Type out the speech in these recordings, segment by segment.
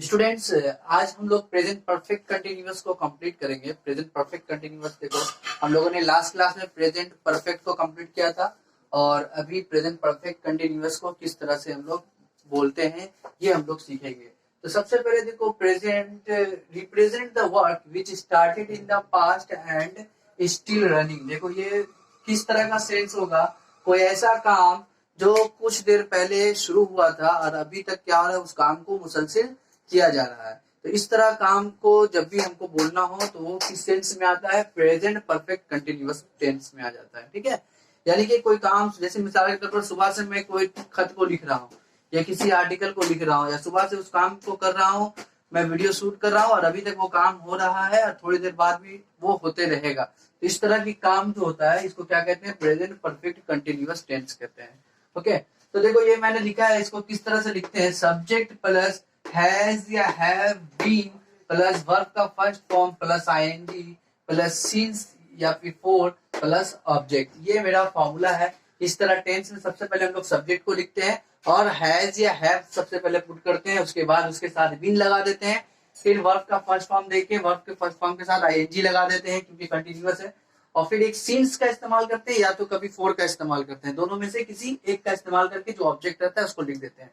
Students, आज हम लोग प्रेजेंट परफेक्ट कंटिन्यूअस को कंप्लीट करेंगे। प्रेजेंट परफेक्ट कंटिन्यूअस देखो, हम लोगों ने लास्ट क्लास में प्रेजेंट परफेक्ट को कंप्लीट किया था और अभी प्रेजेंट परफेक्ट कंटिन्यूअस को किस तरह से हम लोग बोलते हैं ये हम लोग सीखेंगे। तो सबसे पहले देखो, present represent the work which started in the past and still running. देखो ये किस तरह का सेंस होगा, कोई ऐसा काम जो कुछ देर पहले शुरू हुआ था और अभी तक क्या हो रहा है, उस काम को मुसलसिल किया जा रहा है। तो इस तरह काम को जब भी हमको बोलना हो तो वो किस टेंस में आता है, प्रेजेंट परफेक्ट कंटिन्यूअस टेंस में आ जाता है। ठीक है, यानी कि कोई काम, जैसे मिसाल के तौर पर सुबह से मैं कोई खत को लिख रहा हूँ या किसी आर्टिकल को लिख रहा हूँ या सुबह से उस काम को कर रहा हूँ, मैं वीडियो शूट कर रहा हूँ और अभी तक वो काम हो रहा है और थोड़ी देर बाद भी वो होते रहेगा। तो इस तरह की काम जो होता है इसको क्या कहते हैं, प्रेजेंट परफेक्ट कंटिन्यूअस टेंस कहते हैं। ओके, तो देखो ये मैंने लिखा है, इसको किस तरह से लिखते हैं, सब्जेक्ट प्लस हैज या हैव बीन प्लस वर्ब का first form plus ING plus since या फिर फोर प्लस ऑब्जेक्ट। ये मेरा फॉर्मूला है। इस तरह टेंस में सबसे पहले हम लोग सब्जेक्ट को लिखते हैं और हैज या हैव सबसे पहले पुट करते हैं, उसके बाद उसके साथ बीन लगा देते हैं, फिर वर्ब का फर्स्ट फॉर्म देके वर्ब के फर्स्ट फॉर्म के साथ आईएनजी लगा देते हैं क्योंकि कंटिन्यूअस है, और फिर एक सिंस का इस्तेमाल करते हैं या तो कभी फोर का इस्तेमाल करते हैं, दोनों में से किसी एक का इस्तेमाल करके जो ऑब्जेक्ट रहता है उसको लिख देते हैं।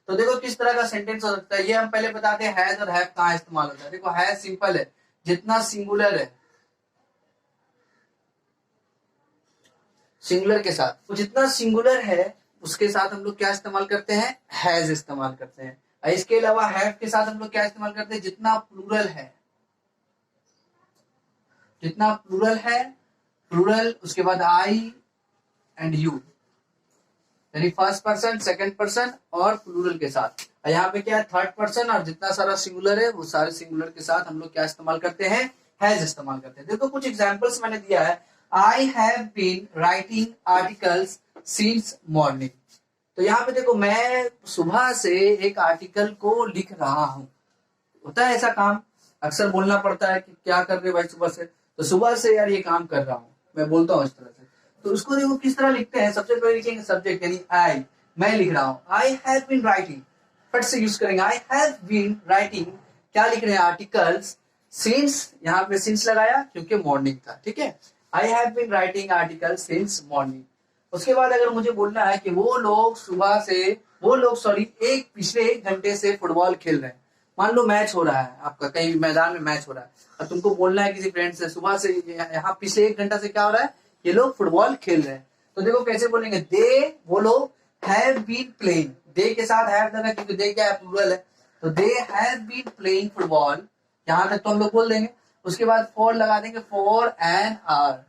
तो देखो किस तरह का सेंटेंस हो सकता है, ये हम पहले बताते हैं हैज और हैव कहाँ इस्तेमाल होता है। देखो हैज सिंपल है, जितना सिंगुलर है सिंगुलर के साथ, तो जितना सिंगुलर है उसके साथ हम लोग क्या इस्तेमाल करते हैं, हैज इस्तेमाल करते हैं। इसके अलावा हैव के साथ हम लोग क्या इस्तेमाल करते हैं, जितना प्लूरल है, जितना प्लूरल है, प्लूरल उसके बाद आई एंड यू, यानी फर्स्ट पर्सन सेकंड पर्सन और प्लूरल के साथ। यहाँ पे क्या है, थर्ड पर्सन, और जितना सारा सिंगुलर है वो सारे सिंगुलर के साथ हम लोग क्या इस्तेमाल करते हैं, हैज इस्तेमाल करते हैं। देखो कुछ एग्जांपल्स मैंने दिया है, I have been writing articles since morning. तो यहाँ पे देखो मैं सुबह से एक आर्टिकल को लिख रहा हूँ। होता है ऐसा काम, अक्सर बोलना पड़ता है कि क्या कर रहे हो भाई सुबह से, तो सुबह से यार ये काम कर रहा हूँ, मैं बोलता हूँ इस तरह से। तो उसको देखो किस तरह लिखते हैं, सबसे पहले लिखेंगे सब्जेक्ट यानी आई, मैं लिख रहा हूँ, आई हैव बीन राइटिंग, फट से यूज करेंगे आई हैव बीन राइटिंग, क्या लिख रहे हैं, आर्टिकल्स सिंस, यहाँ पे सिंस लगाया क्योंकि मॉर्निंग था। ठीक है, I have been writing article since morning. उसके बाद अगर मुझे बोलना है कि वो लोग पिछले 1 घंटे से फुटबॉल खेल रहे हैं, मान लो मैच हो रहा है आपका, कहीं मैदान में मैच हो रहा है और तुमको बोलना है किसी फ्रेंड से सुबह से यहाँ पिछले 1 घंटा से क्या हो रहा है, ये लोग फुटबॉल खेल रहे हैं। तो देखो कैसे बोलेंगे, दे, वो लोग, हैव बीन प्लेइंग, दे के साथ हैव लगा क्योंकि दे क्या है, प्लूरल है, तो they have been playing football, यहां तक तो हम लोग बोल देंगे। उसके बाद फॉर लगा देंगे, for an hour,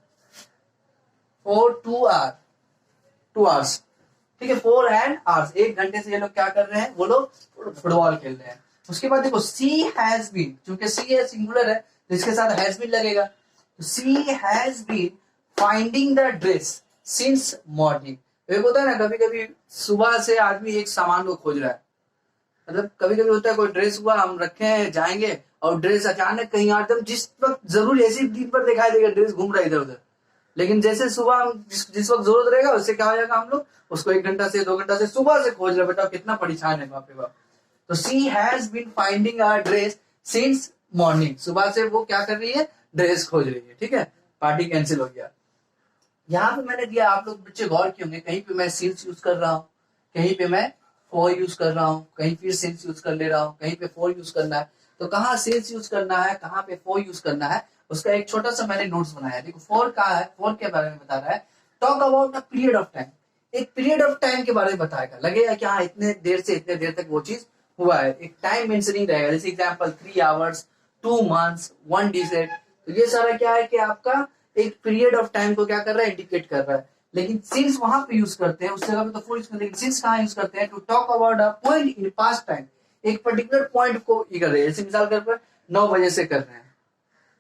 for 2 hours. ठीक है, 4 एंड आवर्स, 1 घंटे से ये लोग क्या कर रहे हैं, वो लोग फुटबॉल खेल रहे हैं। उसके बाद देखो सी हैज बीन, क्योंकि सी है सिंगुलर है तो इसके साथ हैज बीन लगेगा, तो she has been finding the dress since morning. एक होता है ना, कभी कभी सुबह से आदमी एक सामान को खोज रहा है, मतलब कभी कभी होता है कोई ड्रेस हुआ, हम रखे हैं जाएंगे और ड्रेस अचानक कहीं एकदम जिस वक्त जरूर ऐसी दिन पर दिखाई देगा ड्रेस घूम रहा है इधर उधर, लेकिन जैसे सुबह जिस वक्त जरूरत रहेगा उससे क्या हो जाएगा, हम लोग उसको 1 घंटा से 2 घंटा से सुबह से खोज रहे, बताओ कितना परेशान है, बाप रे बाप। तो she has been finding our dress since morning, सुबह से वो क्या कर रही है, ड्रेस खोज रही है। ठीक है, पार्टी कैंसिल हो गया। यहाँ पे मैंने दिया, आप लोग बच्चे गौर किए होंगे, कहीं पे मैं सिंस यूज कर रहा हूँ, कहीं पे मैं फॉर यूज कर रहा हूँ, कहीं फिर सिंस यूज कर ले रहा हूँ, कहीं पे फॉर यूज करना है। तो कहाँ सिंस यूज करना है, कहाँ पे फॉर यूज करना है, उसका एक छोटा सा मैंने नोट्स बनाया है। देखो फॉर कहाँ है, फॉर के बारे में बता रहा है, talk about a period of time, एक पीरियड ऑफ टाइम के बारे में बताएगा, लगेगा कि हाँ इतने देर से इतने देर तक वो चीज हुआ है, एक टाइम मेंशनिंग रहेगा, जैसे एग्जांपल 3 आवर्स, 2 मंथ्स, 1 डिजिट। तो ये सारा क्या है कि आपका एक पीरियड ऑफ टाइम को क्या कर रहा है, इंडिकेट कर रहा है। लेकिन सिंस वहां पे यूज करते हैं, उस जगह पे तो फॉर यूज करते हैं, सिंस कहाँ यूज करते हैं, to talk about a point in past time, एक पर्टिकुलर पॉइंट को ये कर रहे हैं, जैसे मिसाल कर पर 9 बजे से कर रहे हैं,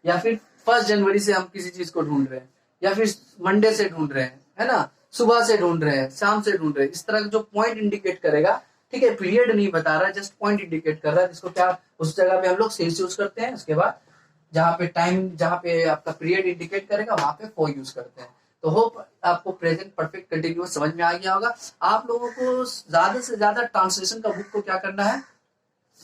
या फिर 1 जनवरी से हम किसी चीज को ढूंढ रहे हैं, या फिर मंडे से ढूंढ रहे हैं, है ना, सुबह से ढूंढ रहे हैं, शाम से ढूंढ रहे हैं, इस तरह का जो पॉइंट इंडिकेट करेगा। ठीक है, पीरियड नहीं बता रहा, जस्ट पॉइंट इंडिकेट कर रहा है, जिसको क्या उस जगह पे हम लोग सिंस यूज करते हैं। उसके बाद जहाँ पे टाइम, जहाँ पे आपका पीरियड इंडिकेट करेगा वहां पे फॉर यूज करते हैं। तो होप आपको प्रेजेंट परफेक्ट कंटिन्यूअस समझ में आ गया होगा। आप लोगों को ज्यादा से ज्यादा ट्रांसलेशन का बुक को क्या करना है,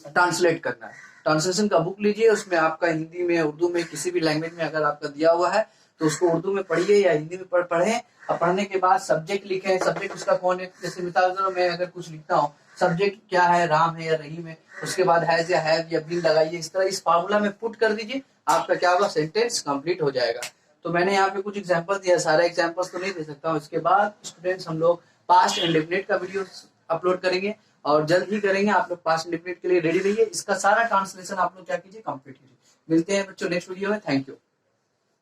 ट्रांसलेट करना है। ट्रांसलेशन का बुक लीजिए, उसमें आपका हिंदी में, उर्दू में, किसी भी लैंग्वेज में अगर आपका दिया हुआ है तो उसको उर्दू में पढ़िए या हिंदी में पढ़ें। और पढ़ने के बाद सब्जेक्ट लिखें, सब्जेक्ट उसका कौन है। जैसे मिसाल के तौर पर मैं अगर कुछ लिखता हूँ, सब्जेक्ट क्या है, राम है या रहीम है, उसके बाद हैज या हैव या बीन लगाइए। इस तरह इस फार्मूला में पुट कर दीजिए, आपका क्या होगा, सेंटेंस कंप्लीट हो जाएगा। तो मैंने यहाँ पे कुछ एग्जांपल दिया, सारे एग्जांपल्स तो नहीं दे सकता हूँ। इसके बाद स्टूडेंट्स हम लोग पास्ट इंडेफिनिट का वीडियो अपलोड करेंगे और जल्द ही करेंगे। आप लोग पास्ट इंडेफिनिट के लिए रेडी रहिए। इसका सारा ट्रांसलेशन आप लोग क्या कीजिए, कंप्लीट कीजिए। मिलते हैं बच्चों नेक्स्ट वीडियो में। Thank you.